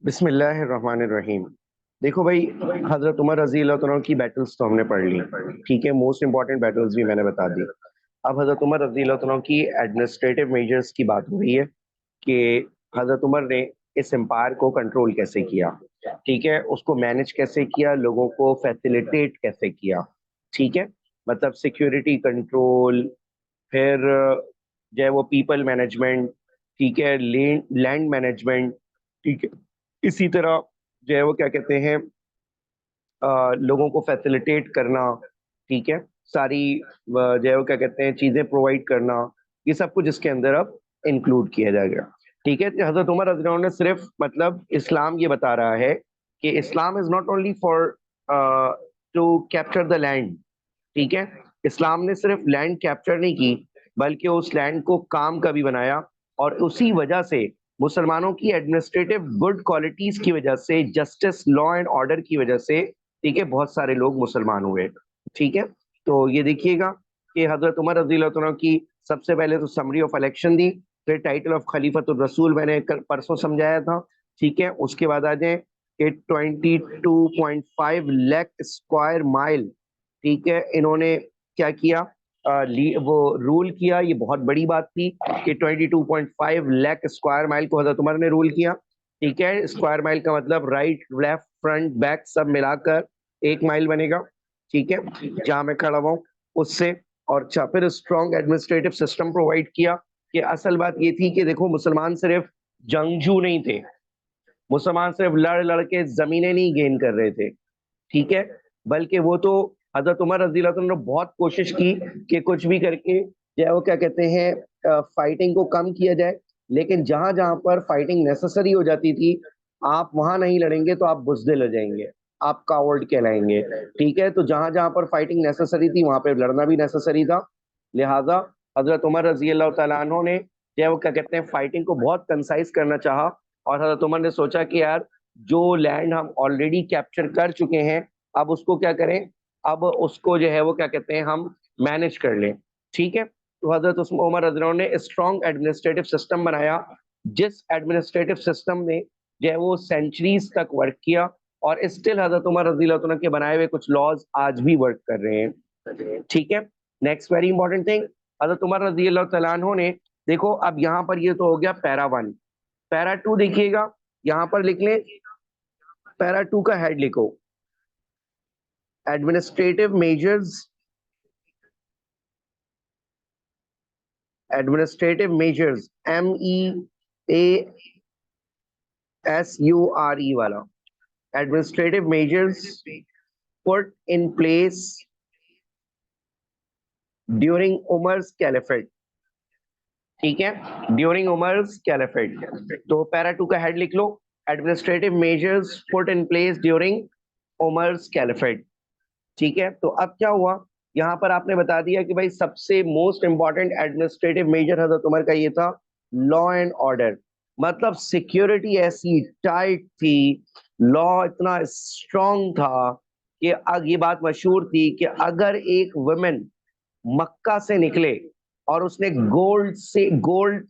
بسم اللہ الرحمن الرحیم. دیکھو بھائی، حضرت عمر رضی اللہ تعالیٰ کی بیٹلز تو ہم نے پڑھ لی. ٹھیک ہے، موسٹ امپورٹنٹ بیٹلز بھی میں نے بتا دی. اب حضرت عمر رضی اللہ تعالیٰ کی ایڈمنسٹریٹو میجرز کی بات ہو رہی ہے کہ حضرت عمر نے اس امپائر کو کنٹرول کیسے کیا. ٹھیک ہے، اس کو مینج کیسے کیا، لوگوں کو فیسیلیٹیٹ کیسے کیا. ٹھیک ہے، مطلب سیکیورٹی کنٹرول، پھر جو ہے وہ پیپل مینجمنٹ، ٹھیک ہے، لینڈ مینجمنٹ، ٹھیک ہے، اسی طرح جو ہے وہ کیا کہتے ہیں لوگوں کو فیسیلیٹیٹ کرنا. ٹھیک ہے، ساری جو ہے وہ کیا کہتے ہیں چیزیں پرووائڈ کرنا، یہ سب کچھ اس کے اندر اب انکلوڈ کیا جائے گا. ٹھیک ہے، حضرت عمر رضی اللہ عنہ نے صرف مطلب اسلام یہ بتا رہا ہے کہ Islam is not only for to capture the land. ٹھیک ہے، اسلام نے صرف لینڈ کیپچر نہیں کی بلکہ اس لینڈ کو کام کا بھی بنایا. اور اسی وجہ سے مسلمانوں کی ایڈمنسٹریٹو گڈ کوالٹیز کی وجہ سے، جسٹس، لا اینڈ آرڈر کی وجہ سے، ٹھیک ہے، بہت سارے لوگ مسلمان ہوئے. ٹھیک ہے، تو یہ دیکھیے گا کہ حضرت عمر رضی اللہ عنہ کی سب سے پہلے تو سمری آف الیکشن دی، پھر ٹائٹل آف خلیفۃ الرسول میں نے پرسوں سمجھایا تھا. ٹھیک ہے، اس کے بعد آ جائیں کہ 22.5 لاکھ اسکوائر مائل، ٹھیک ہے، انہوں نے کیا کیا، وہ رول کیا. یہ بہت بڑی بات تھی کہ 22.5 لاکھ اسکوائر مائل کو حضرت عمر نے رول کیا. ٹھیک ہے، اسکوائر مائل کا مطلب رائٹ، لیفٹ، فرنٹ، بیک سب ملا کر 1 مائل بنے گا. ٹھیک ہے، جہاں میں کھڑا ہوا ہوں اس سے. اور پھر اسٹرانگ ایڈمنسٹریٹو سسٹم پرووائڈ کیا. کہ اصل بات یہ تھی کہ دیکھو، مسلمان صرف جنگجو نہیں تھے، مسلمان صرف لڑ لڑ کے زمینیں نہیں گین کر رہے تھے. ٹھیک ہے، بلکہ وہ تو حضرت عمر رضی اللہ عنہ نے بہت کوشش کی کہ کچھ بھی کر کے جو ہے وہ کیا کہتے ہیں فائٹنگ کو کم کیا جائے. لیکن جہاں جہاں پر فائٹنگ نیسسری ہو جاتی تھی، آپ وہاں نہیں لڑیں گے تو آپ بزدل ہو جائیں گے، آپ کاورڈ کہلائیں گے. ٹھیک ہے، تو جہاں جہاں پر فائٹنگ نیسسری تھی وہاں پہ لڑنا بھی نیسسری تھا. لہٰذا حضرت عمر رضی اللہ تعالیٰ عنہ نے جو ہے وہ کیا کہتے ہیں فائٹنگ کو بہت کنسائز کرنا چاہا. اور حضرت عمر نے سوچا کہ یار، جو لینڈ ہم آلریڈی کیپچر کر چکے ہیں، اب اس کو کیا کریں، اب اس کو جو ہے وہ کیا کہتے ہیں ہم مینج کر لیں. ٹھیک ہے، تو حضرت عمر رضی اللہ عنہ نے اسٹرانگ ایڈمنسٹریٹو سسٹم بنایا، جس ایڈمنسٹریٹو سسٹم نے جو ہے وہ سینچریز تک ورک کیا. اور اسٹل حضرت عمر رضی اللہ عنہ کے بنائے ہوئے کچھ لاز آج بھی ورک کر رہے ہیں. ٹھیک ہے، نیکسٹ ویری امپورٹنٹ تھنگ، حضرت عمر رضی اللہ تعالیٰ عنہ نے، دیکھو اب یہاں پر یہ تو ہو گیا پیرا 1. پیرا 2 دیکھیے گا، یہاں پر لکھ لیں، پیرا 2 کا ہیڈ لکھو، administrative measures. Administrative measures, MEASURE والا، administrative measures put in place during Umar's caliphate. ٹھیک ہے، ڈیورنگ عمر's caliphate. تو پیرا 2 کا ہیڈ لکھ لو، administrative measures put in place during Umar's caliphate. ٹھیک ہے، تو اب کیا ہوا، یہاں پر آپ نے بتا دیا کہ بھائی سب سے موسٹ امپورٹنٹ ایڈمنسٹریٹو میجر حضرت عمر کا یہ تھا، لا اینڈ آرڈر. مطلب سیکیورٹی ایسی ٹائٹ تھی، لا اتنا اسٹرانگ تھا کہ یہ بات مشہور تھی کہ اگر ایک ویمن مکہ سے نکلے اور اس نے گولڈ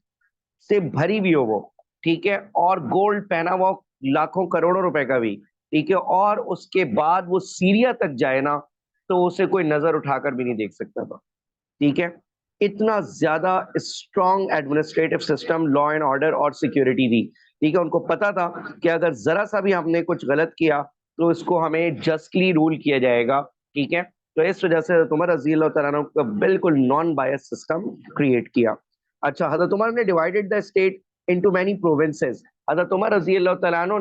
سے بھری بھی ہو وہ، ٹھیک ہے، اور گولڈ پہنا ہوا لاکھوں کروڑوں روپے کا بھی، ٹھیک ہے، اور اس کے بعد وہ سیریا تک جائے نا، تو اسے کوئی نظر اٹھا کر بھی نہیں دیکھ سکتا تھا. ٹھیک ہے، اتنا زیادہ strong administrative system, law and order اور سیکیورٹی تھی. ٹھیک ہے، ان کو پتا تھا کہ اگر ذرا سا بھی ہم نے کچھ غلط کیا تو اس کو ہمیں جسٹلی رول کیا جائے گا. ٹھیک ہے، تو اس وجہ سے حضرت عمر رضی اللہ تعالیٰ عنہ کا بالکل نان بائس سسٹم کریٹ کیا. اچھا، حضرت عمر نے divided the state into many provinces. حضرت عمر رضی اللہ تعالیٰ عنہ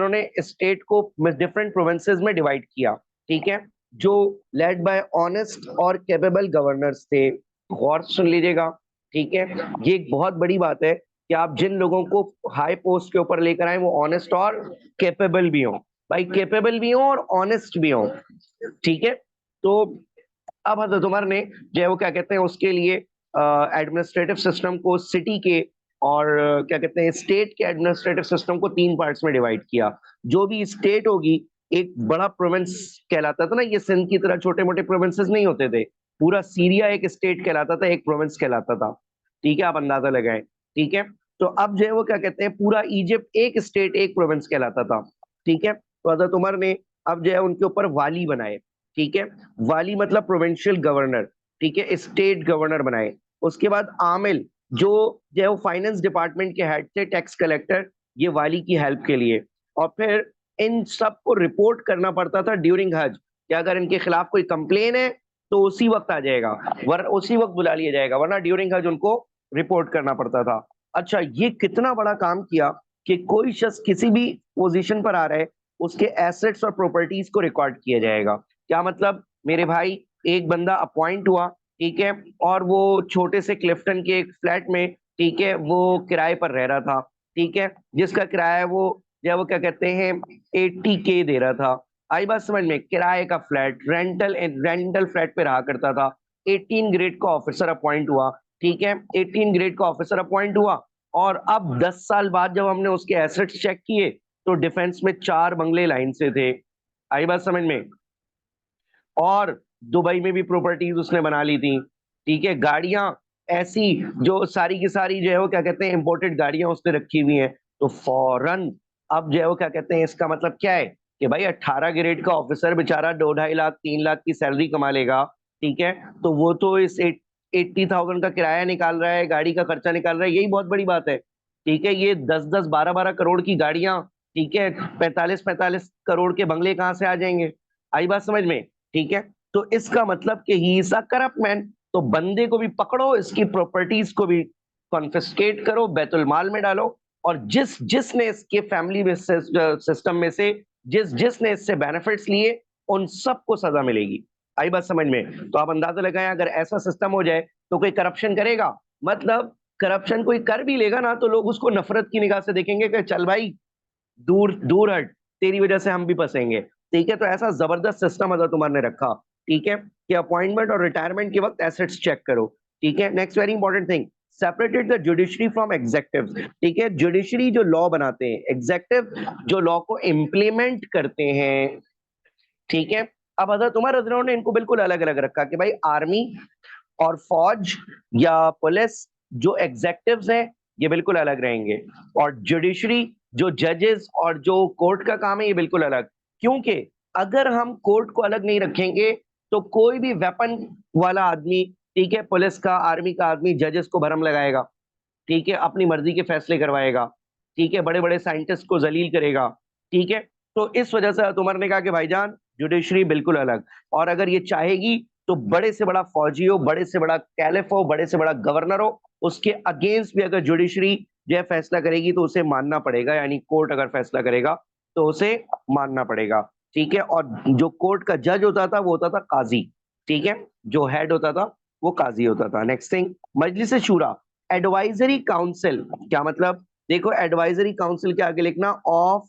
نے اسٹیٹ کو ڈفرنٹ پروونسز میں ڈیوائیڈ کیا. ٹھیک ہے، جو لیڈ بائی آنےسٹ اور کیپیبل گورنرز تھے. غور سن لیجیے گا، ٹھیک ہے، یہ ایک بہت بڑی بات ہے کہ آپ جن لوگوں کو ہائی پوسٹ کے اوپر لے کر آئیں وہ آنےسٹ اور کیپیبل بھی ہوں. بھائی کیپیبل بھی ہوں اور آنےسٹ بھی ہوں. ٹھیک ہے، تو اب حضرت عمر نے جو ہے وہ کیا کہتے ہیں اس کے لیے ایڈمنسٹریٹو سسٹم کو سٹی کے اور کیا کہتے ہیں اسٹیٹ کے ایڈمنسٹریٹو سسٹم کو 3 پارٹس میں ڈیوائڈ کیا. جو بھی اسٹیٹ ہوگی، ایک بڑا پروونس کہلاتا تھا نا، یہ سندھ کی طرح چھوٹے موٹے پروونسز نہیں ہوتے تھے، پورا سیریا ایک اسٹیٹ کہلاتا تھا، ایک پروونس کہلاتا تھا. ٹھیک ہے، آپ اندازہ لگائیں. ٹھیک ہے، تو اب جو ہے وہ کیا کہتے ہیں پورا ایجپٹ ایک اسٹیٹ ایک پروونس کہلاتا تھا. ٹھیک ہے, تو حضرت عمر نے اب جو ہے ان کے اوپر والی بنائے. ٹھیک ہے, والی مطلب پروونشل گورنر. ٹھیک ہے, اسٹیٹ گورنر بنائے. اس کے بعد عامل جو ہے وہ فائنانس ڈپارٹمنٹ کے ہیڈ تھے, ٹیکس کلیکٹر, یہ والی کی ہیلپ کے لیے. اور پھر ان سب کو رپورٹ کرنا پڑتا تھا ڈیورنگ حج, کہ اگر ان کے خلاف کوئی کمپلین ہے تو اسی وقت آ جائے گا, اسی وقت بلا لیا جائے گا, ورنہ ڈیورنگ حج ان کو رپورٹ کرنا پڑتا تھا. اچھا, یہ کتنا بڑا کام کیا کہ کوئی شخص کسی بھی پوزیشن پر آ رہا ہے, اس کے ایسٹس اور پراپرٹیز کو ریکارڈ کیا جائے گا. کیا مطلب, میرے بھائی ایک بندہ اپوائنٹ ہوا, ٹھیک ہے, اور وہ چھوٹے سے کلفٹن کے ایک فلیٹ میں, ٹھیک ہے, وہ کرائے پر رہ رہا تھا. ٹھیک ہے, جس کا کرایہ وہ کیا کہتے ہیں 80K دے رہا تھا. آئی بات سمجھ میں, کرائے کا فلیٹ, رینٹل فلیٹ پہ رہا کرتا تھا. 18 گریڈ کا آفیسر اپوائنٹ ہوا. ٹھیک ہے, 18 گریڈ کا آفیسر اپوائنٹ ہوا, اور اب 10 سال بعد جب ہم نے اس کے ایسٹس چیک کیے تو ڈیفنس میں 4 بنگلے لائن سے تھے. آئی بات سمجھ میں, اور دبئی میں بھی پراپرٹیز اس نے بنا لی تھی. ٹھیک ہے, گاڑیاں ایسی جو ساری کی ساری جو ہے وہ کیا کہتے ہیں امپورٹڈ گاڑیاں اس نے رکھی ہوئی ہیں. تو فوراً اب جو ہے وہ کیا کہتے ہیں, اس کا مطلب کیا ہے کہ بھائی 18 گریڈ کا آفیسر بےچارا 2-2.5 لاکھ 3 لاکھ کی سیلری کما لے گا. ٹھیک ہے, تو وہ تو اس 80,000 کا کرایہ نکال رہا ہے, گاڑی کا خرچہ نکال رہا ہے, یہی بہت بڑی بات ہے. ٹھیک ہے, یہ 10-10 12-12 کروڑ کی گاڑیاں, ٹھیک ہے, 45-45 کروڑ کے بنگلے کہاں سے آ جائیں گے؟ آئی بات سمجھ میں. ٹھیک ہے, تو اس کا مطلب کہ ہی از اے کرپٹ مین. تو بندے کو بھی پکڑو, اس کی پراپرٹیز کو بھی کنفسکیٹ کرو, بیت المال میں ڈالو, اور جس نے اس کے فیملی میں سسٹم میں سے جس نے اس سے بینیفٹس لیے ان سب کو سزا ملے گی. آئی بات سمجھ میں. تو آپ اندازہ لگائیں, اگر ایسا سسٹم ہو جائے تو کوئی کرپشن کرے گا؟ مطلب کرپشن کوئی کر بھی لے گا نا, تو لوگ اس کو نفرت کی نگاہ سے دیکھیں گے کہ چل بھائی دور دور ہٹ, تیری وجہ سے ہم بھی پھنسیں گے. ٹھیک ہے, تو ایسا زبردست سسٹم حضرت عمر نے رکھا. ٹھیک ہے, کہ اپوائنٹمنٹ اور ریٹائرمنٹ کے وقت ایسٹس چیک کرو. ٹھیک ہے, next very important thing, separated the judiciary from executive. ٹھیک ہے, جوڈیشری جو لا بناتے ہیں, ایگزیکٹو جو لا کو امپلیمنٹ کرتے ہیں. ٹھیک ہے, اب حضرت عمر رضی اللہ عنہ نے ان کو بالکل الگ الگ رکھا کہ بھائی آرمی اور فوج یا پولیس جو ایگزیکٹوز ہیں یہ بالکل الگ رہیں گے, اور جوڈیشری جو ججز اور جو کورٹ کا کام ہے یہ بالکل الگ. کیونکہ اگر ہم کورٹ کو الگ نہیں رکھیں گے تو کوئی بھی ویپن والا آدمی, ٹھیک ہے, پولیس کا, آرمی کا آدمی ججز کو بھرم لگائے گا. ٹھیک ہے, اپنی مرضی کے فیصلے کروائے گا. ٹھیک ہے, بڑے بڑے سائنٹسٹ کو ذلیل کرے گا. ٹھیک ہے, تو اس وجہ سے عمر نے کہا کہ بھائی جان جوڈیشری بالکل الگ, اور اگر یہ چاہے گی تو بڑے سے بڑا فوجی ہو, بڑے سے بڑا کیلف ہو, بڑے سے بڑا گورنر ہو, اس کے اگینسٹ بھی اگر جوڈیشری جو ہے فیصلہ کرے گی تو اسے ماننا پڑے گا. یعنی کورٹ اگر فیصلہ کرے گا تو اسے ماننا پڑے گا. ٹھیک ہے, اور جو کورٹ کا جج ہوتا تھا وہ ہوتا تھا قاضی. ٹھیک ہے, جو ہیڈ ہوتا تھا وہ قاضی ہوتا تھا. نیکسٹ تھنگ, مجلس شورا, ایڈوائزری کاؤنسل. کیا مطلب, دیکھو ایڈوائزری کاؤنسل کے آگے لکھنا آف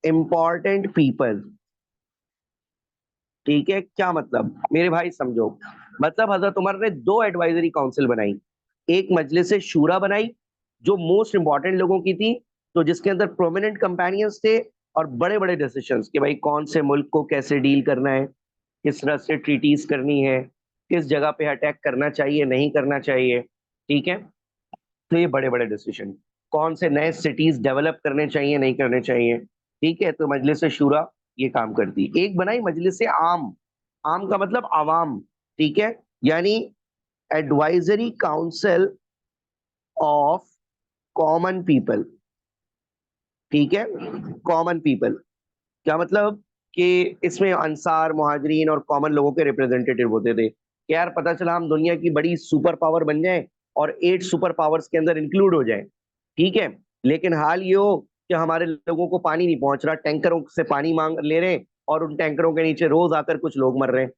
امپورٹنٹ پیپل. ٹھیک ہے, کیا مطلب میرے بھائی سمجھو, مطلب حضرت عمر نے 2 ایڈوائزری کاؤنسل بنائی. ایک مجلس شورا بنائی جو موسٹ امپورٹنٹ لوگوں کی تھی, تو جس کے اندر پرومیننٹ کمپینینز تھے اور بڑے بڑے ڈیسیشنز کہ بھائی کون سے ملک کو کیسے ڈیل کرنا ہے, کس طرح سے ٹریٹیز کرنی ہے, کس جگہ پہ اٹیک کرنا چاہیے نہیں کرنا چاہیے. ٹھیک ہے, تو یہ بڑے بڑے ڈیسیشن, کون سے نئے سٹیز ڈیولپ کرنے چاہیے نہیں کرنے چاہیے. ٹھیک ہے, تو مجلس شورا یہ کام کرتی. ایک بنائی مجلس عام, عام کا مطلب عوام. ٹھیک ہے, یعنی advisory council of common people. ٹھیک ہے, کامن پیپل کیا مطلب کہ اس میں انصار, مہاجرین اور کامن لوگوں کے ریپرزینٹیٹیو ہوتے تھے کہ یار پتہ چلا ہم دنیا کی بڑی سپر پاور بن جائیں اور 8 سپر پاورز کے اندر انکلوڈ ہو جائیں. ٹھیک ہے, لیکن حال یہ ہو کہ ہمارے لوگوں کو پانی نہیں پہنچ رہا, ٹینکروں سے پانی مانگ لے رہے ہیں اور ان ٹینکروں کے نیچے روز آ کر کچھ لوگ مر رہے ہیں.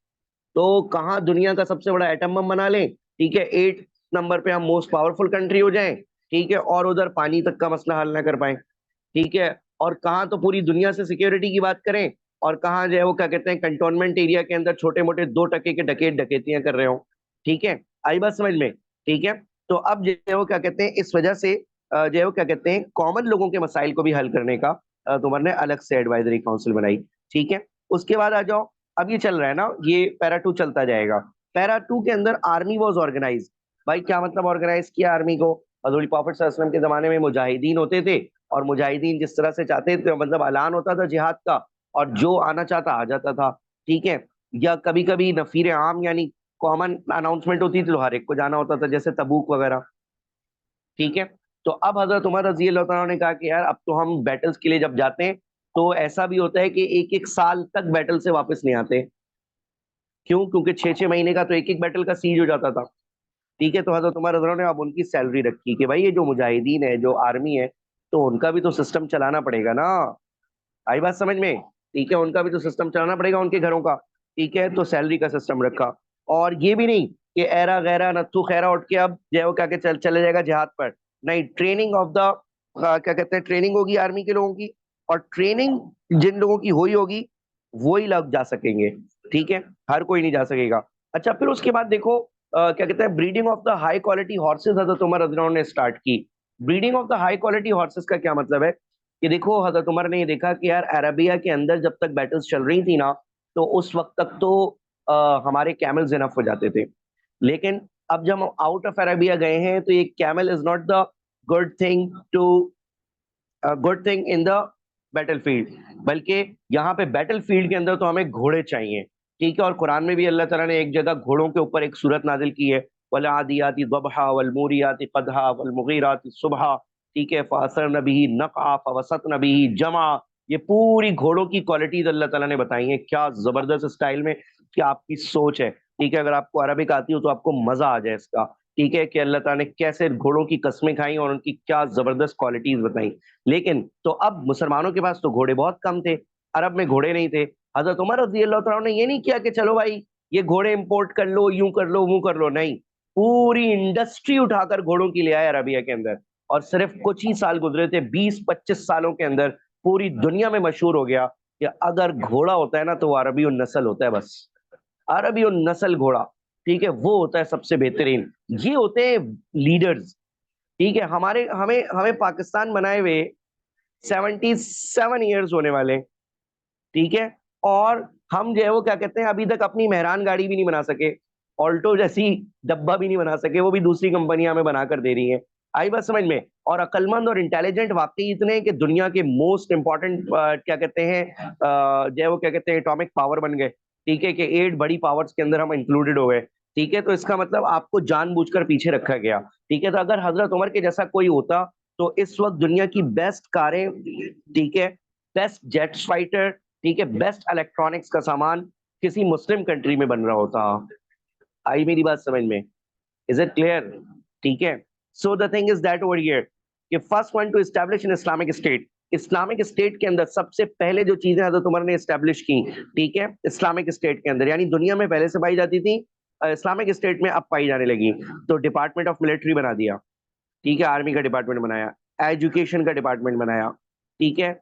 تو کہاں دنیا کا سب سے بڑا ایٹم بم بنا لیں, ٹھیک ہے, 8 نمبر پہ ہم موسٹ پاورفل کنٹری ہو جائیں, ٹھیک ہے, اور ادھر پانی تک کا مسئلہ حل نہ کر پائیں. ٹھیک ہے, اور کہاں تو پوری دنیا سے سیکیورٹی کی بات کریں اور کہاں جو ہے وہ کیا کہتے ہیں کنٹونمنٹ ایریا کے اندر چھوٹے موٹے 2% کے ڈکیتیاں کر رہے ہوں. ٹھیک ہے, آئی بات سمجھ میں. ٹھیک ہے, تو اب جو ہے وہ کیا کہتے ہیں اس وجہ سے جو ہے وہ کیا کہتے ہیں کامن لوگوں کے مسائل کو بھی حل کرنے کا تمہر نے الگ سے ایڈوائزری کاؤنسل بنائی. ٹھیک ہے, اس کے بعد آ جاؤ, اب یہ چل رہا ہے نا, یہ پیرا 2 چلتا جائے گا. پیرا 2 کے اندر آرمی واز آرگنائز. بھائی کیا مطلب آرگنائز کیا آرمی کو, حضور پروفٹ صلی اللہ علیہ وسلم کے زمانے میں مجاہدین ہوتے تھے, اور مجاہدین جس طرح سے چاہتے تھے, مطلب اعلان ہوتا تھا جہاد کا, اور جو آنا چاہتا آ جاتا تھا, ٹھیک ہے. یا کبھی کبھی نفیر عام یعنی کامن اناؤنسمنٹ ہوتی تھی تو ہر ایک کو جانا ہوتا تھا, جیسے تبوک وغیرہ, ٹھیک ہے. تو اب حضرت عمر رضی اللہ تعالیٰ نے کہا کہ یار اب تو ہم بیٹلز کے لیے جب جاتے ہیں تو ایسا بھی ہوتا ہے کہ ایک ایک سال تک بیٹل سے واپس نہیں آتے. کیوں؟ کیونکہ 6 6 مہینے کا تو ایک ایک بیٹل کا سیج ہو جاتا تھا, ٹھیک ہے. تو حضرت عمر رضی اللہ عنہ نے اب ان کی سیلری رکھی کہ بھائی یہ جو مجاہدین ہے, جو آرمی ہے, تو ان کا بھی تو سسٹم چلانا پڑے گا نا. آئی بات سمجھ میں؟ ٹھیک ہے, ان کا بھی تو سسٹم چلانا پڑے گا, ان کے گھروں کا, ٹھیک ہے. تو سیلری کا سسٹم رکھا, اور یہ بھی نہیں کہ ایرا غیرا نتھو خیرا اٹھ کے اب جو ہے وہ کیا کہ چلے جائے گا جہاد پر. نہیں, ٹریننگ آف دا کیا کہتے ہیں, ٹریننگ ہوگی آرمی کے لوگوں کی, اور ٹریننگ جن لوگوں کی ہوگی وہی لوگ جا سکیں گے, ٹھیک ہے. ہر کوئی نہیں جا سکے گا. اچھا, پھر اس کے بعد دیکھو کیا کہتے ہیں, breeding of the high quality horses حضرت عمر رضی اللہ عنہ نے اسٹارٹ کی. Breeding of the high quality horses کا کیا مطلب ہے کہ دیکھو حضرت عمر نے یہ دیکھا کہ یار عربیہ کے اندر جب تک بیٹلز چل رہی تھی نا, تو اس وقت تک تو ہمارے کیملز انف ہو جاتے تھے. لیکن اب جب ہم آؤٹ آف عربیہ گئے ہیں تو یہ camel is not the good thing to good thing in the battle field, بلکہ یہاں پہ بیٹل فیلڈ کے اندر تو ہمیں گھوڑے چاہیے, ٹھیک ہے. اور قرآن میں بھی اللہ تعالیٰ نے ایک جگہ گھوڑوں کے اوپر ایک صورت نازل کی ہے, والعادیات ضبحا والموریات قدحا والمغیرات صبحا, ٹھیک ہے. فاثرن به نقعا فوسطن به جمعا. یہ پوری گھوڑوں کی کوالٹیز اللہ تعالیٰ نے بتائی ہیں, کیا زبردست اسٹائل میں, کیا آپ کی سوچ ہے, ٹھیک ہے. اگر آپ کو عربک آتی ہو تو آپ کو مزہ آ جائے اس کا, ٹھیک ہے, کہ اللہ تعالیٰ نے کیسے گھوڑوں کی قسمیں کھائیں اور ان کی کیا زبردست کوالٹیز بتائیں. لیکن تو اب مسلمانوں کے پاس تو گھوڑے بہت کم تھے, عرب میں گھوڑے نہیں تھے. حضرت عمر رضی اللہ تعالیٰ نے یہ نہیں کیا کہ چلو بھائی یہ گھوڑے امپورٹ کر لو, یوں کر لو, وہ کر لو, نہیں. پوری انڈسٹری اٹھا کر گھوڑوں کی لے آئے عربیہ کے اندر, اور صرف کچھ ہی سال گزرے تھے, 20 25 سالوں کے اندر پوری دنیا میں مشہور ہو گیا کہ اگر گھوڑا ہوتا ہے نا تو وہ عربی النسل ہوتا ہے, بس عربی النسل گھوڑا, ٹھیک ہے, وہ ہوتا ہے سب سے بہترین. یہ ہوتے ہیں لیڈرز, ٹھیک ہے. ہمیں ہمیں پاکستان بنائے ہوئے 77 ایئرز ہونے والے, ٹھیک ہے. اور ہم جو ہے وہ کیا کہتے ہیں, ابھی تک اپنی مہران گاڑی بھی نہیں بنا سکے, آلٹو جیسی ڈبہ بھی نہیں بنا سکے, وہ بھی دوسری کمپنیاں ہمیں بنا کر دے رہی ہیں. آئی بات سمجھ میں؟ اور عقل مند اور انٹیلیجنٹ واقعی اتنے ہیں کہ دنیا کے موسٹ امپورٹنٹ کیا کہتے ہیں جو ہے وہ کیا کہتے ہیں اٹامک پاور بن گئے, ٹھیک ہے, کہ 8 بڑی پاورز کے اندر ہم انکلوڈیڈ ہو گئے, ٹھیک ہے. تو اس کا مطلب آپ کو جان بوجھ کر پیچھے رکھا گیا, ٹھیک ہے. تو اگر حضرت عمر کے جیسا کوئی ہوتا تو اس وقت دنیا کی بیسٹ کاریں, ٹھیک ہے, بیسٹ جیٹ فائٹر, ٹھیک ہے, بیسٹ الیکٹرانکس کا سامان کسی مسلم کنٹری میں بن رہا ہوتا. آئی میری بات سمجھ میں؟ Is it clear? ٹھیک ہے. So the thing is that over here کہ first one to establish an Islamic state. Islamic state کے اندر سب سے پہلے جو چیزیں حضرت عمر نے اسٹیبلش کی, ٹھیک ہے, اسلامک اسٹیٹ کے اندر, یعنی دنیا میں پہلے سے پائی جاتی تھی, اسلامک اسٹیٹ میں اب پائی جانے لگی. تو ڈپارٹمنٹ آف ملٹری بنا دیا, ٹھیک ہے, آرمی کا ڈپارٹمنٹ بنایا, ایجوکیشن کا ڈپارٹمنٹ بنایا, ٹھیک ہے,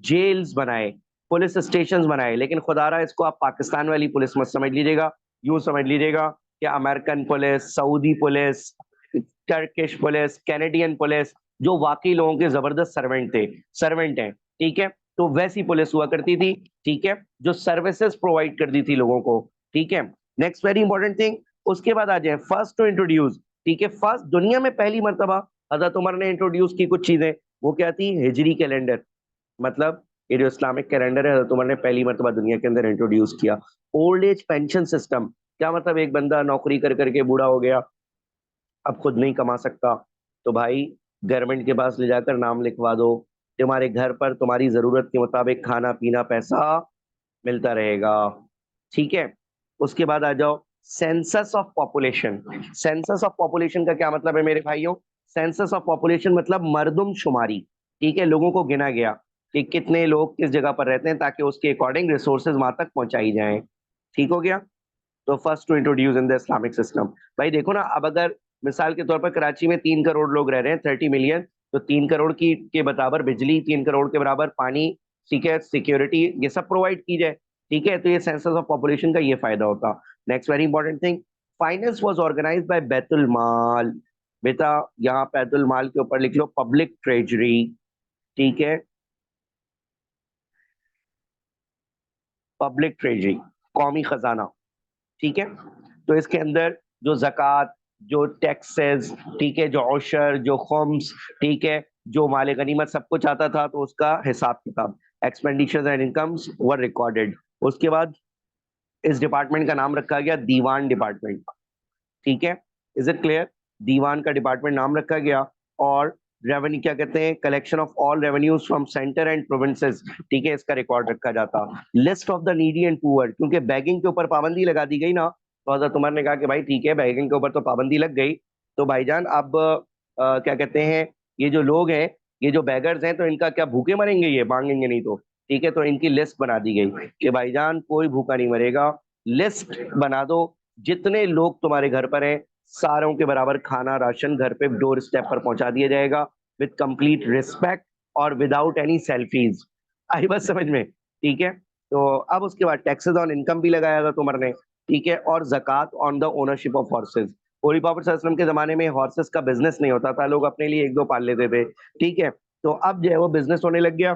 جیلز بنائے, پولیس اسٹیشنز بنائے. لیکن خدا رہا اس کو آپ پاکستان والی پولیس مت سمجھ لیجیے گا, یوں سمجھ لیجیے گا کہ American police, Saudi police, Turkish police, Canadian police, جو واقعی لوگوں کے زبردست سرونٹ ہیں, ٹھیک ہے. تو ویسی پولیس ہوا کرتی تھی, ٹھیک ہے, جو سروسز پرووائڈ کرتی تھی لوگوں کو, ٹھیک ہے. نیکسٹ ویری انپورٹنٹ تھنگ, اس کے بعد آ جائیں فرسٹ ٹو انٹروڈیوس, ٹھیک ہے, فرسٹ دنیا میں پہلی مرتبہ حضرت عمر نے انٹروڈیوس کی کچھ چیزیں. وہ کیا تھی؟ ہجری کیلنڈر. مطلب یہ جو اسلامک کیلنڈر ہے حضرت عمر نے پہلی مرتبہ دنیا کے اندر انٹروڈیوس کیا. اولڈ ایج پینشن سسٹم, کیا مطلب ایک بندہ نوکری کر کر کے بوڑھا ہو گیا, اب خود نہیں کما سکتا, تو بھائی گورنمنٹ کے پاس لے جا کر نام لکھوا دو, تمہارے گھر پر تمہاری ضرورت کے مطابق کھانا پینا پیسہ ملتا رہے گا, ٹھیک ہے. اس کے بعد آ جاؤ census of population. Census of population کا کیا مطلب ہے میرے بھائیوں؟ سینسس آف پاپولیشن مطلب مردم شماری, ٹھیک ہے, لوگوں کو گنا گیا کہ کتنے لوگ کس جگہ پر رہتے ہیں, تاکہ اس کے اکارڈنگ ریسورسز وہاں تک پہنچائی جائیں, ٹھیک ہو گیا. تو first to introduce in the Islamic system. بھائی دیکھو نا, اب اگر مثال کے طور پر کراچی میں 3 کروڑ لوگ رہ رہے ہیں, 30 ملین, تو 3 کروڑ کی کے برابر بجلی, 3 کروڑ کے برابر پانی, ٹھیک ہے, سیکیورٹی, یہ سب پرووائڈ کی جائے, ٹھیک ہے. تو یہ سینسس آف پاپولیشن کا یہ فائدہ ہوتا. Next very important thing, finance was organize by بیت المال. بیٹا یہاں بیت المال کے اوپر لکھ لو پبلک ٹریجری, ٹھیک ہے, پبلک ٹریجری, قومی خزانہ, ٹھیک ہے. تو اس کے اندر جو زکوٰۃ, جو ٹیکسز، ٹھیک ہے، جو عشر، جو خمس، ٹھیک ہے، جو مال غنیمت سب کچھ آتا تھا، تو اس کا حساب کتاب، expenditures and incomes were recorded. اس کے بعد اس ڈپارٹمنٹ کا نام رکھا گیا دیوان ڈپارٹمنٹ. ٹھیک ہے، از اٹ کلیئر؟ دیوان کا ڈپارٹمنٹ نام رکھا گیا. اور ریونیو کیا کہتے ہیں، collection of all revenues from centre and provinces, ٹھیک ہے، اس کا ریکارڈ رکھا جاتا. List of the needy and پور، کیونکہ بیگنگ کے اوپر پابندی لگا دی گئی نا، تو حضرت عمر نے کہا کہ بھائی ٹھیک ہے، بیگنگ کے اوپر تو پابندی لگ گئی، تو بھائی جان اب کیا کہتے ہیں، یہ جو لوگ ہیں، یہ جو بیگرز ہیں، تو ان کا کیا بھوکے مریں گے، یہ مانگیں گے نہیں تو. ٹھیک ہے، تو ان کی لسٹ بنا دی گئی کہ بھائی جان کوئی بھوکا نہیں مرے گا، لسٹ بنا دو، جتنے لوگ تمہارے گھر پر ہیں ساروں کے برابر کھانا راشن گھر پہ ڈور اسٹیپ پر پہنچا دیا جائے گا وتھ کمپلیٹ ریسپیکٹ اور وداؤٹ اینی سیلفیز. آئی بات سمجھ میں؟ ٹھیک ہے. تو اب اس کے بعد ٹیکسز آن انکم بھی لگایا تھا تمہر نے، ٹھیک ہے، اور زکات on the ownership of horses. Holy prophet صلی اللہ علیہ وسلم کے زمانے میں ہارسز کا بزنس نہیں ہوتا تھا، لوگ اپنے لیے ایک دو پال لیتے تھے. ٹھیک ہے، تو اب جو ہے وہ بزنس ہونے لگ گیا،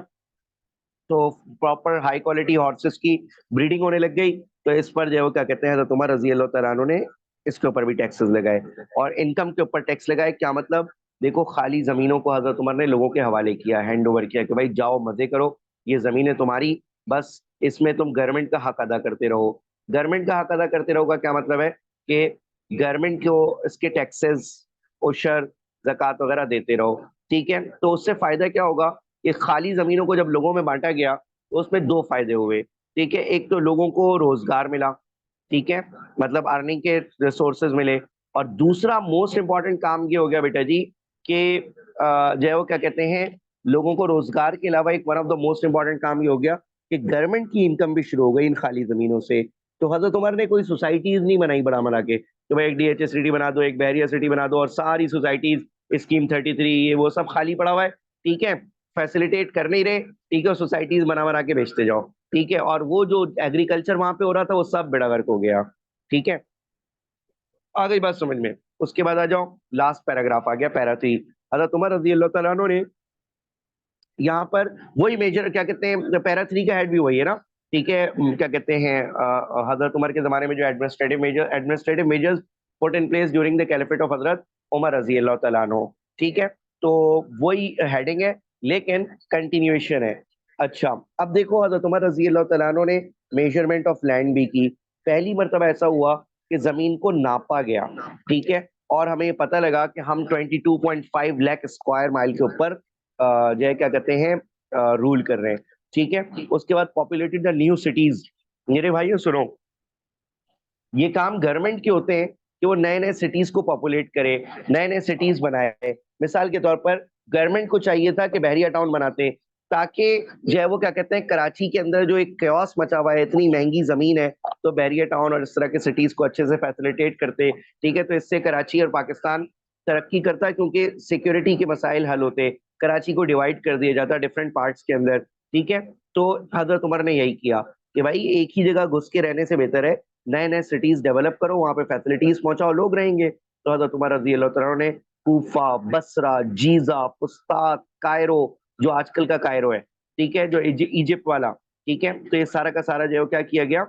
تو پراپر ہائی کوالٹی ہارسز کی بریڈنگ ہونے لگ گئی. تو اس پر جو ہے وہ کیا کہتے ہیں، حضرت عمر رضی اللہ تعالیٰ عنہ نے اس کے اوپر بھی ٹیکسز لگائے اور انکم کے اوپر ٹیکس لگائے. کیا مطلب؟ دیکھو خالی زمینوں کو حضرت عمر نے لوگوں کے حوالے کیا، ہینڈ اوور کیا کہ بھائی جاؤ مزے کرو، یہ زمینیں تمہاری، بس اس میں تم گورنمنٹ کا حق ادا کرتے رہو. گورنمنٹ کا حق ادا کرتے رہو کا کیا مطلب ہے کہ گورنمنٹ کو اس کے ٹیکسز، عشر، زکات وغیرہ دیتے رہو. ٹھیک ہے، تو اس سے فائدہ کیا ہوگا کہ خالی زمینوں کو جب لوگوں میں بانٹا گیا تو اس میں دو فائدے ہوئے. ٹھیک ہے، ایک تو لوگوں کو روزگار ملا، ٹھیک ہے، مطلب ارننگ کے ریسورسز ملے. اور دوسرا موسٹ امپورٹنٹ کام یہ ہو گیا بیٹا جی کہ جو ہے وہ کیا کہتے ہیں، لوگوں کو روزگار کے علاوہ ایک one of the most important کام یہ ہو گیا کہ گورنمنٹ کی انکم بھی شروع ہو گئی ان خالی زمینوں سے. تو حضرت عمر نے کوئی سوسائٹیز نہیں بنائی بڑا ملا کے کہ بھائی ایک ڈی ایچ ایس سٹی بنا دو، ایک بحریہ سٹی بنا دو، اور ساری سوسائٹیز اسکیم 33 یہ وہ سب خالی پڑا ہوا ہے. ٹھیک ہے، فیسلیٹیٹ کر نہیں رہے، ٹھیک ہے، سوسائٹیز بنا کے بیچتے جاؤ. ٹھیک ہے، اور وہ جو ایگریکلچر وہاں پہ ہو رہا تھا وہ سب بیڑا غرق ہو گیا. ٹھیک ہے، آ گئی بات سمجھ میں؟ اس کے بعد آ جاؤ، لاسٹ پیراگراف آ گیا، پیرا 3. حضرت عمر رضی اللہ تعالیٰ عنہ نے یہاں پر وہی میجر کیا کہتے ہیں، پیرا 3 کا ہیڈ بھی وہی ہے نا. ٹھیک ہے، کیا کہتے ہیں، حضرت عمر کے زمانے میں جو administrative measures put in place during the caliphate of حضرت عمر رضی اللہ تعالیٰ عنہ. ٹھیک ہے، تو وہی ہیڈنگ ہے لیکن کنٹینیویشن ہے. اچھا، اب دیکھو حضرت عمر رضی اللہ تعالیٰ عنہ نے میجرمنٹ آف لینڈ بھی کی. پہلی مرتبہ ایسا ہوا کہ زمین کو ناپا گیا، ٹھیک ہے، اور ہمیں یہ پتہ لگا کہ ہم 22.5 لاکھ اسکوائر مائل کے اوپر جو ہے کیا کہتے ہیں رول کر رہے ہیں. ٹھیک ہے، اس کے بعد پاپولیٹڈ دا نیو سٹیز. میرے بھائیو سنو، یہ کام گورنمنٹ کے ہوتے ہیں کہ وہ نئے نئے سٹیز کو پاپولیٹ کرے، نئے نئے سٹیز بنائے. مثال کے طور پر گورنمنٹ کو چاہیے تھا کہ بحریہ ٹاؤن بناتے تاکہ جو ہے وہ کیا کہتے ہیں کراچی کے اندر جو ایک کیوس مچا ہوا ہے، اتنی مہنگی زمین ہے، تو بحریہ ٹاؤن اور اس طرح کے سٹیز کو اچھے سے فیسلیٹیٹ کرتے. ٹھیک ہے، تو اس سے کراچی اور پاکستان ترقی کرتا ہے کیونکہ سیکیورٹی کے مسائل حل ہوتے، کراچی کو ڈیوائڈ کر دیا جاتا ڈفرینٹ پارٹس کے اندر. ٹھیک ہے، تو حضرت عمر نے یہی کیا کہ بھائی ایک ہی جگہ گھس کے رہنے سے بہتر ہے نئے نئے سٹیز ڈیولپ کرو، وہاں پہ فیسلٹیز پہنچاؤ، لوگ رہیں گے. تو حضرت عمر رضی اللہ تعالیٰ نے کوفہ، بصرہ، جیزہ، فسطاط، کائرو، جو آج کل کا کائرو ہے، ٹھیک ہے، جو ایجپٹ والا، ٹھیک ہے، تو یہ سارا کا سارا جو ہے کیا کیا گیا،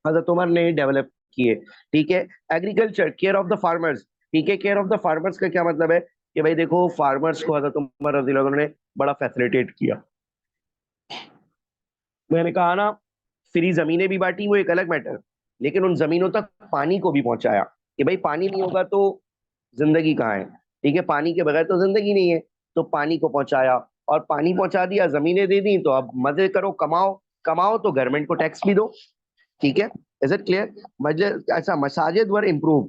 حضرت عمر نے ڈیولپ کیے. ٹھیک ہے، agriculture, care of the farmers. ٹھیک ہے، کیئر آف دا فارمرز کا کیا مطلب ہے کہ بھائی دیکھو فارمرز کو حضرت عمر رضی اللہ عنہ نے بڑا فیسلیٹیٹ کیا. میں نے کہا نا فری زمینیں بھی بانٹی، وہ ایک الگ میٹر، لیکن ان زمینوں تک پانی کو بھی پہنچایا کہ بھائی پانی نہیں ہوگا تو زندگی کہاں ہے. ٹھیک ہے، پانی کے بغیر تو زندگی نہیں ہے، تو پانی کو پہنچایا اور پانی پہنچا دیا، زمینیں دے دی، تو اب مزے کرو، کماؤ. کماؤ تو گورنمنٹ کو ٹیکس بھی دو. ٹھیک ہے، از اٹ کلیئر؟ ایسا مساجد were improve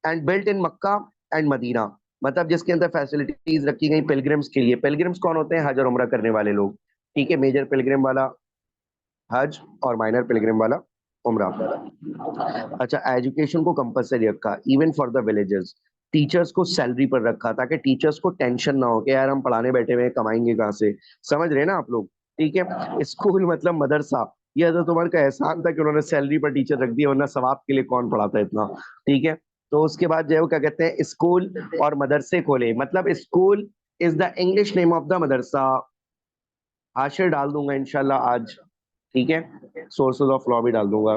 and built in Mecca and Medina, مطلب جس کے اندر فیسلٹیز رکھی گئی پلگرمس کے لیے. پلگرمس کون ہوتے ہیں؟ حج اور عمرہ کرنے والے لوگ. ٹھیک ہے، میجر پلگرم والا حج اور مائنر پلگرم والا عمرہ. اچھا، ایجوکیشن کو کمپلسری رکھا even for the villages. Teachers کو سیلری پر رکھا تاکہ ٹیچرز کو ٹینشن نہ ہو کہ یار ہم پڑھانے بیٹھے ہوئے کمائیں گے کہاں سے. سمجھ رہے نا آپ لوگ؟ ٹھیک ہے، اسکول مطلب مدرسہ. یہ حضرت عمر کا احسان تھا کہ انہوں نے سیلری پر ٹیچر رکھ دیا، ورنہ ثواب کے لیے کون پڑھاتا ہے اتنا. ٹھیک ہے، تو اس کے بعد جو ہے وہ کیا کہتے ہیں اسکول اور مدرسے کھولے. مطلب school is the English name of the مدرسہ. حاشر ڈال دوں گا انشاءاللہ آج. ٹھیک ہے، سورسز آف لا بھی ڈال دوں گا.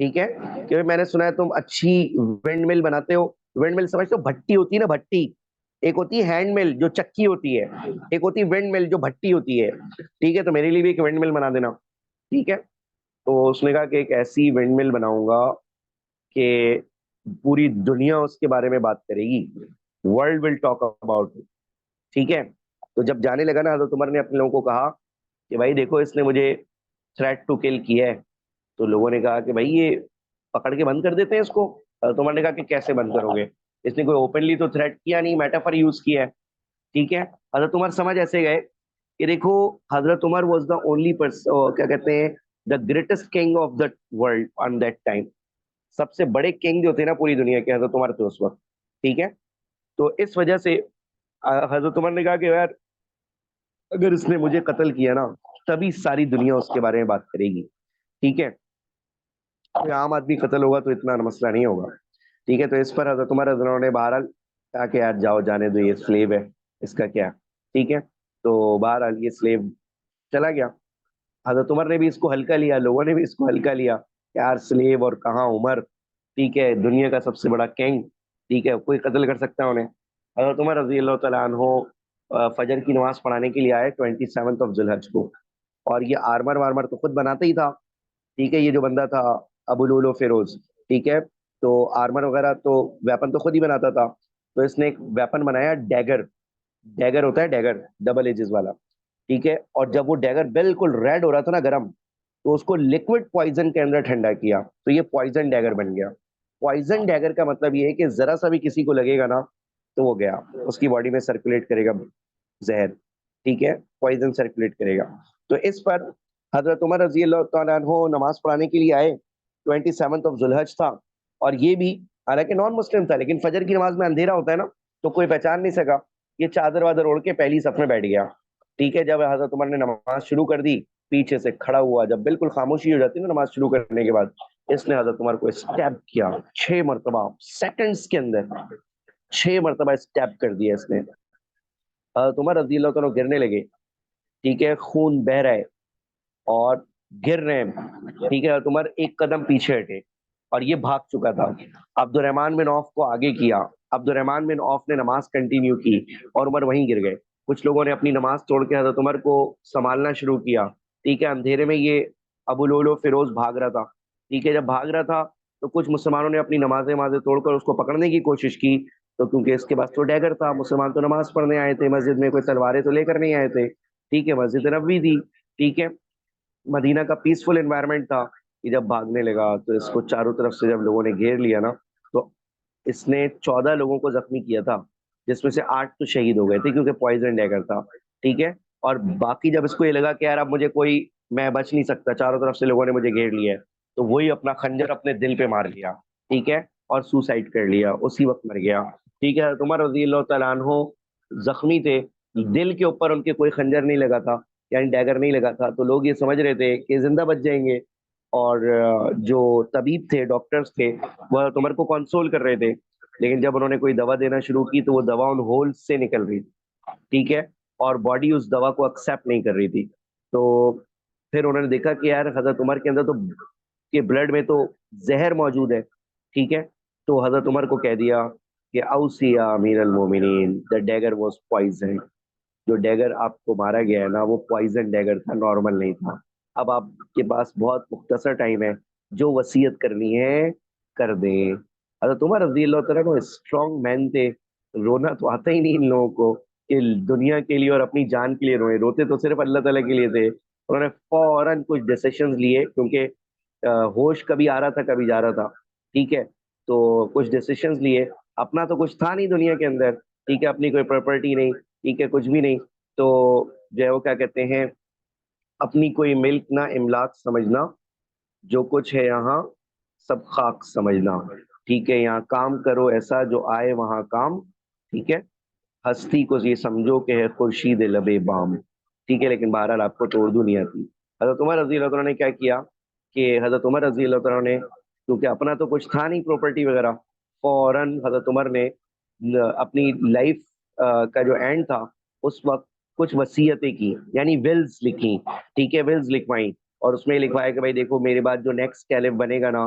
ٹھیک ہے کہ میں نے سنا ہے تم اچھی ونڈ مل بناتے ہو. ونڈ مل سمجھتے ہو؟ بھٹی ہوتی ہے نا بھٹی. ایک ہوتی ہے ہینڈ مل جو چکی ہوتی ہے, ایک ہوتی ہے ونڈ مل جو بھٹی ہوتی ہے. ٹھیک ہے, تو میرے لیے بھی ایک ونڈ مل بنا دینا. ٹھیک ہے, تو اس نے کہا کہ ایک ایسی ونڈ مل بناؤں گا کہ پوری دنیا اس کے بارے میں بات کرے گی, ورلڈ ول ٹاک اباؤٹ. ٹھیک ہے, تو جب جانے لگا نا, حضرت عمر نے اپنے لوگوں کو کہا کہ بھائی دیکھو اس نے مجھے تھریٹ ٹو کل کیا ہے. تو لوگوں نے کہا کہ بھائی یہ پکڑ کے بند کر دیتے ہیں اس کو. حضرت عمر نے کہا کہ کیسے بند کرو گے, اس نے کوئی اوپنلی تو تھریٹ کیا نہیں, میٹافر یوز کیا ہے. ٹھیک ہے, حضرت عمر سمجھ ایسے گئے کہ دیکھو حضرت عمر واز دا اونلی پرسن, کیا کہتے ہیں, the greatest king of the world on that time. سب سے بڑے کنگ جو تھے نا پوری دنیا کے, حضرت عمر تھے اس وقت. ٹھیک ہے, تو اس وجہ سے حضرت عمر نے کہا کہ یار اگر اس نے مجھے قتل کیا نا تبھی ساری دنیا اس کے بارے میں بات کرے گی. ٹھیک ہے, کوئی عام آدمی قتل ہوگا تو اتنا مسئلہ نہیں ہوگا. ٹھیک ہے, تو اس پر حضرت عمر رضی اللہ عنہ نے بہرحال کہا کہ یار جاؤ جانے دو, یہ سلیو ہے, اس کا کیا. ٹھیک ہے, تو بہرحال یہ سلیو چلا گیا. حضرت عمر نے بھی اس کو ہلکا لیا, لوگوں نے بھی اس کو ہلکا لیا, یار سلیو اور کہاں عمر. ٹھیک ہے, دنیا کا سب سے بڑا کنگ. ٹھیک ہے, کوئی قتل کر سکتا ہے انہیں. حضرت عمر رضی اللہ تعالیٰ عنہ فجر کی نماز پڑھانے کے لیے آئے 27 آف ذی الحج کو. اور یہ آرمر وارمر تو خود بناتا ہی تھا. ٹھیک ہے, یہ جو بندہ تھا ابو لولو فیروز. ٹھیک ہے, تو آرمر وغیرہ تو ویپن تو خود ہی بناتا تھا. تو اس نے ایک ویپن بنایا ڈیگر. ڈیگر ہوتا ہے ڈیگر, ڈبل ایجز والا. ٹھیک ہے, اور جب وہ ڈیگر بالکل ریڈ ہو رہا تھا نا گرم, تو اس کو لکوڈ پوائزن کے اندر ٹھنڈا کیا, تو یہ پوائزن ڈیگر بن گیا. پوائزن ڈیگر کا مطلب یہ ہے کہ ذرا سا بھی کسی کو لگے گا نا تو وہ گیا, اس کی باڈی میں سرکولیٹ کرے گا زہر. ٹھیک ہے, پوائزن سرکولیٹ کرے گا. تو اس پر حضرت عمر رضی اللہ تعالیٰ عنہ نماز پڑھانے کے لیے آئے. 27 آف ذی الحج تھا, اور یہ بھی حالانکہ نان مسلم تھا, لیکن فجر کی نماز میں اندھیرا ہوتا ہے نا تو کوئی پہچان نہیں سکا. یہ چادر وادر اوڑھ کے پہلی صف میں بیٹھ گیا. ٹھیک ہے, جب حضرت عمر نے نماز شروع کر دی پیچھے سے کھڑا ہوا, جب بالکل خاموشی ہو جاتی ہے نا نماز شروع کرنے کے بعد, اس نے حضرت عمر کو اسٹیپ کیا 6 مرتبہ سیکنڈز کے اندر. 6 مرتبہ اسٹیپ کر دیا اس نے. حضرت عمر رضی اللہ تعالیٰ گرنے لگے. ٹھیک ہے, خون بہ رہا ہے اور گر رہے ہیں. ٹھیک ہے, حضرت عمر ایک قدم پیچھے ہٹے, اور یہ بھاگ چکا تھا. عبد الرحمن بن عوف کو آگے کیا, عبد الرحمن بن عوف نے نماز کنٹینیو کی, اور عمر وہیں گر گئے. کچھ لوگوں نے اپنی نماز توڑ کے حضرت عمر کو سنبھالنا شروع کیا. ٹھیک ہے, اندھیرے میں یہ ابو لولو فیروز بھاگ رہا تھا. ٹھیک ہے, جب بھاگ رہا تھا تو کچھ مسلمانوں نے اپنی نمازیں توڑ کر اس کو پکڑنے کی کوشش کی. تو کیونکہ اس کے پاس تو ڈیگر تھا, مسلمان تو نماز پڑھنے آئے تھے مسجد میں, کوئی تلواریں تو لے کر نہیں آئے تھے. ٹھیک ہے, مسجد نبوی تھی. ٹھیک ہے, مدینہ کا پیسفل انوائرمنٹ تھا. کہ جب بھاگنے لگا تو اس کو چاروں طرف سے جب لوگوں نے گھیر لیا نا, تو اس نے 14 لوگوں کو زخمی کیا تھا, جس میں سے 8 تو شہید ہو گئے تھے کیونکہ پوائزن ڈیگر تھا. ٹھیک ہے, اور باقی جب اس کو یہ لگا کہ یار اب مجھے کوئی, میں بچ نہیں سکتا, چاروں طرف سے لوگوں نے مجھے گھیر لیا ہے, تو وہی اپنا خنجر اپنے دل پہ مار لیا. ٹھیک ہے, اور سوسائڈ کر لیا, اسی وقت مر گیا. ٹھیک ہے, عمر رضی اللہ تعالیٰ عنہ زخمی تھے, دل کے اوپر ان کے کوئی خنجر نہیں لگا تھا, یعنی ڈیگر نہیں لگا تھا, تو لوگ یہ سمجھ رہے تھے کہ زندہ بچ جائیں گے. اور جو طبیب تھے, ڈاکٹرز تھے, وہ عمر کو کنسول کر رہے تھے. لیکن جب انہوں نے کوئی دوا دینا شروع کی تو وہ دوا ان ہولز سے نکل رہی تھی. ٹھیک ہے, اور باڈی اس دوا کو ایکسیپٹ نہیں کر رہی تھی. تو پھر انہوں نے دیکھا کہ یار حضرت عمر کے اندر تو کے بلڈ میں تو زہر موجود ہے. ٹھیک ہے, تو حضرت عمر کو کہہ دیا کہ اوصیا امیر المومنین, دا ڈیگر واز پوائزن. جو ڈیگر آپ کو مارا گیا ہے نا وہ پوائزن ڈیگر تھا, نارمل نہیں تھا. اب آپ کے پاس بہت مختصر ٹائم ہے, جو وصیت کرنی ہے کر دیں. حضرت عمر رضی اللہ تعالیٰ کو اسٹرانگ مین تھے, رونا تو آتا ہی نہیں ان لوگوں کو کہ دنیا کے لیے اور اپنی جان کے لیے روئے, روتے تو صرف اللہ تعالیٰ کے لیے تھے. انہوں نے فوراً کچھ ڈیسیشنز لیے, کیونکہ ہوش کبھی آ رہا تھا کبھی جا رہا تھا. ٹھیک ہے, تو کچھ ڈیسیشنز لیے. اپنا تو کچھ تھا نہیں دنیا کے اندر. ٹھیک ہے, اپنی کوئی پراپرٹی نہیں. ٹھیک ہے, کچھ بھی نہیں. تو جو ہے وہ کیا کہتے ہیں, اپنی کوئی ملک نہ املاک سمجھنا, جو کچھ ہے یہاں سب خاک سمجھنا. ٹھیک ہے, یہاں کام کرو ایسا جو آئے وہاں کام. ٹھیک ہے, ہستی کو یہ سمجھو کہ ہے خورشید لبے بام. ٹھیک ہے, لیکن بہرحال آپ کو تو اردو نہیں آتی. حضرت عمر رضی اللہ تعالیٰ نے کیا کیا کہ حضرت عمر رضی اللہ تعالیٰ نے, کیونکہ اپنا تو کچھ تھا نہیں پراپرٹی وغیرہ, فوراً حضرت عمر نے اپنی لائف کا جو اینڈ تھا اس وقت کچھ وصیتیں کی, یعنی ولز لکھی. ٹھیک ہے, ولز لکھوائیں, اور اس میں لکھوایا کہ بھائی دیکھو میرے بعد جو نیکسٹ کیلف بنے گا نا